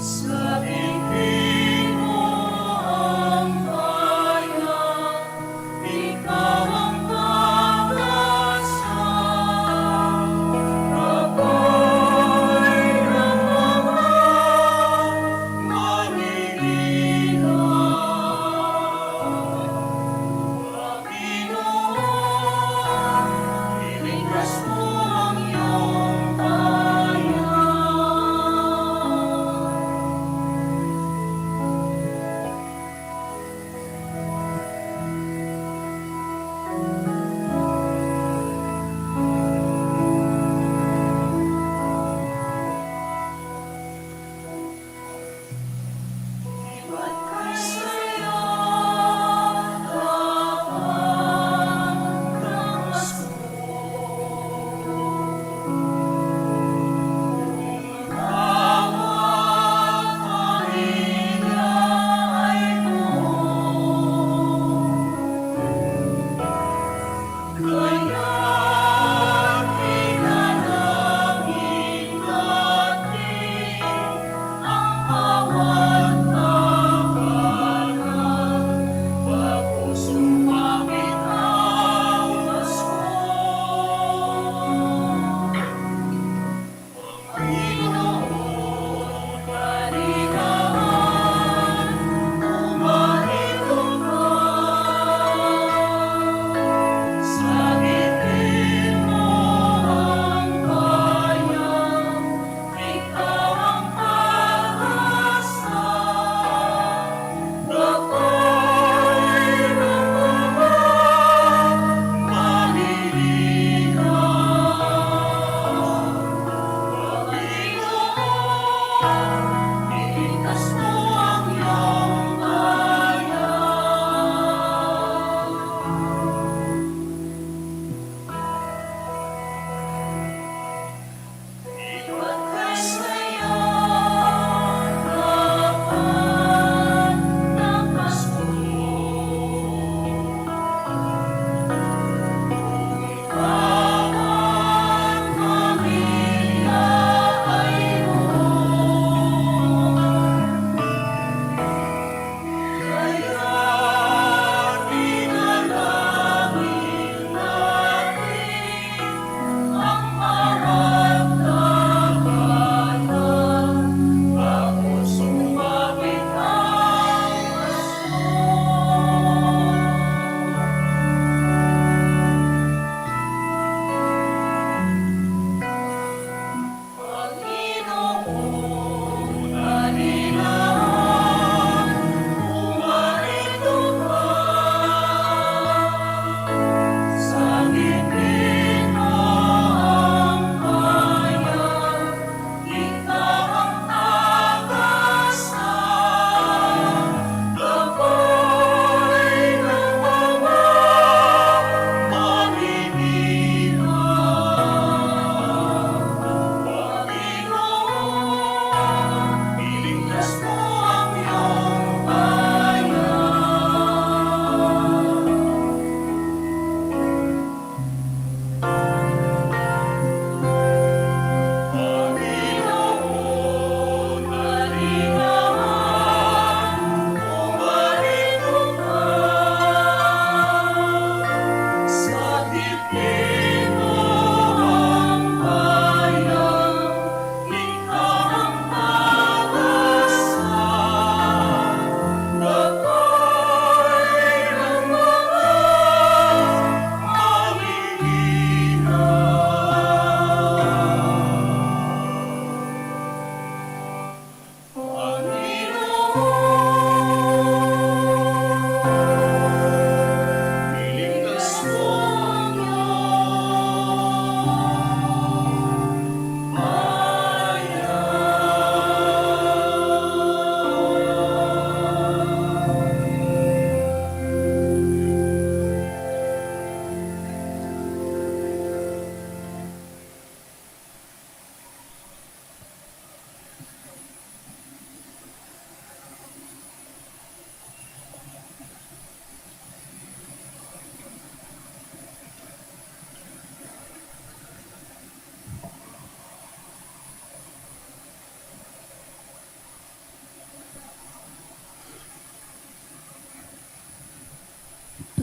Sa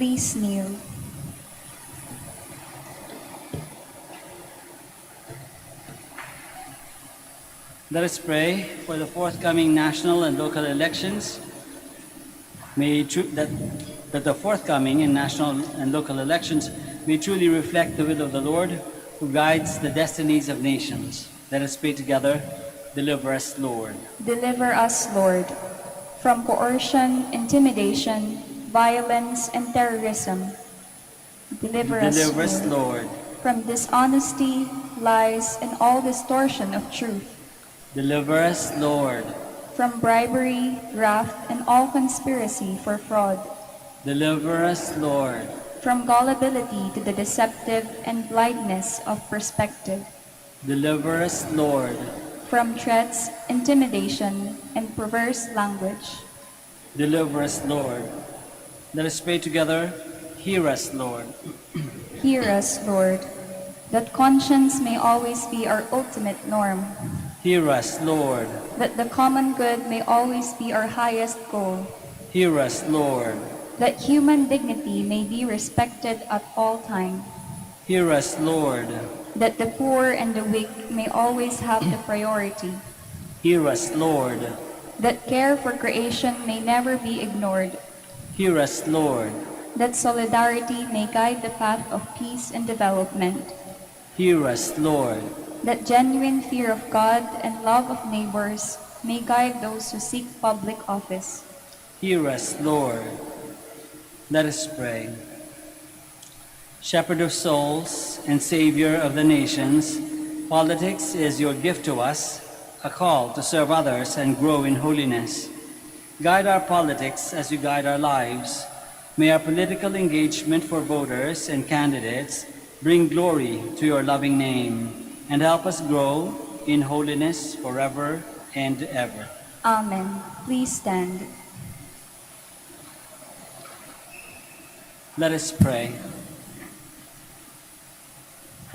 Please kneel. Let us pray for the forthcoming national and local elections. That the forthcoming and national and local elections may truly reflect the will of the Lord, who guides the destinies of nations. Let us pray together. Deliver us, Lord. Deliver us, Lord, from coercion, intimidation, violence, and terrorism. Deliver us, Lord. From dishonesty, lies, and all distortion of truth. Deliver us, Lord. From bribery, wrath, and all conspiracy for fraud. Deliver us, Lord. From gullibility to the deceptive and blindness of perspective. Deliver us, Lord. From threats, intimidation, and perverse language. Deliver us, Lord. Let us pray together. Hear us, Lord. Hear us, Lord, that conscience may always be our ultimate norm. Hear us, Lord. That the common good may always be our highest goal. Hear us, Lord. That human dignity may be respected at all time. Hear us, Lord. That the poor and the weak may always have the priority. Hear us, Lord. That care for creation may never be ignored. Hear us, Lord. That solidarity may guide the path of peace and development. Hear us, Lord. That genuine fear of God and love of neighbors may guide those who seek public office. Hear us, Lord. Let us pray. Shepherd of souls and Savior of the nations, politics is your gift to us, a call to serve others and grow in holiness. Guide our politics as you guide our lives. May our political engagement for voters and candidates bring glory to your loving name and help us grow in holiness forever and ever. Amen. Please stand. Let us pray.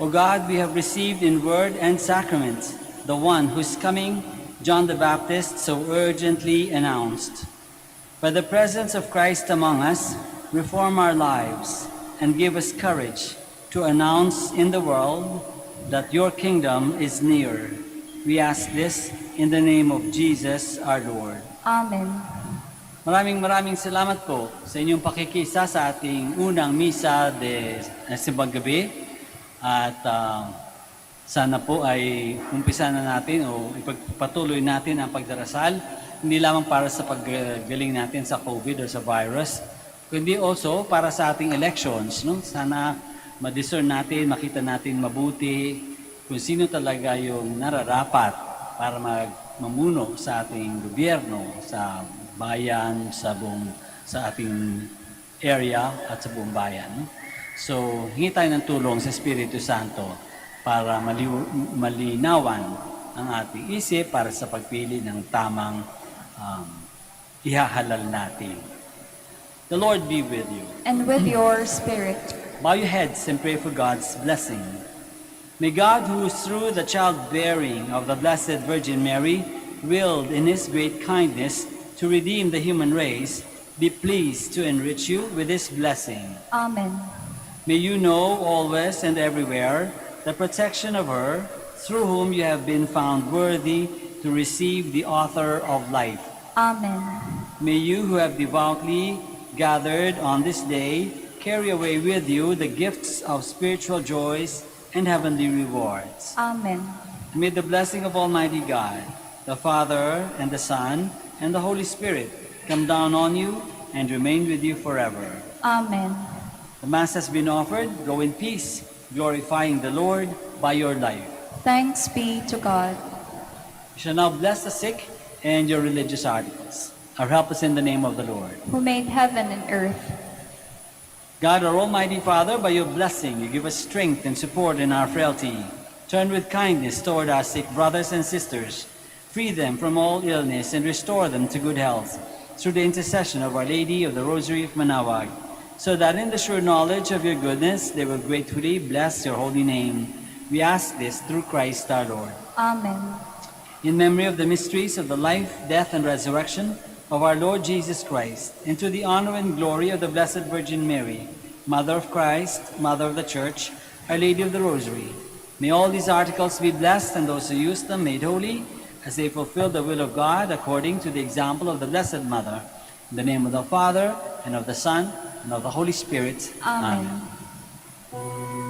O God, we have received in word and sacrament the one whose coming John the Baptist so urgently announced. By the presence of Christ among us, reform our lives and give us courage to announce in the world that your kingdom is near. We ask this in the name of Jesus our Lord. Amen. Maraming salamat po sa inyong pakikisa sa ating unang misa de Simbang Gabi. At sana po ay umpisa na natin o ipagpatuloy natin ang pagdarasal, hindi lamang para sa paggaling natin sa COVID o sa virus, kundi also para sa ating elections. No? Sana ma-discern natin, makita natin mabuti kung sino talaga yung nararapat para mamuno sa ating gobyerno, sa bayan, sa ating area at sa buong bayan. No? So, hingi tayo ng tulong sa Espiritu Santo para malinawan ang ating isip para sa pagpili ng tamang ihahalal natin. The Lord be with you. And with your spirit. Bow your heads and pray for God's blessing. May God, who through the childbearing of the Blessed Virgin Mary, willed in his great kindness to redeem the human race, be pleased to enrich you with his blessing. Amen. May you know always and everywhere the protection of her, through whom you have been found worthy to receive the author of life. Amen. May you who have devoutly gathered on this day carry away with you the gifts of spiritual joys and heavenly rewards. Amen. May the blessing of Almighty God, the Father and the Son and the Holy Spirit come down on you and remain with you forever. Amen. The Mass has been offered. Go in peace, glorifying the Lord by your life. Thanks be to God. You shall now bless the sick and your religious articles. Our help us in the name of the Lord. Who made heaven and earth. God, our Almighty Father, by your blessing, you give us strength and support in our frailty. Turn with kindness toward our sick brothers and sisters. Free them from all illness and restore them to good health through the intercession of Our Lady of the Rosary of Manaoag, so that in the sure knowledge of your goodness they will gratefully bless your holy name. We ask this through Christ our Lord. Amen. In memory of the mysteries of the life, death, and resurrection of our Lord Jesus Christ, and to the honor and glory of the Blessed Virgin Mary, Mother of Christ, Mother of the Church, Our Lady of the Rosary, may all these articles be blessed and those who use them made holy, as they fulfill the will of God according to the example of the Blessed Mother. In the name of the Father, and of the Son, and of the Holy Spirit. Amen. Amen.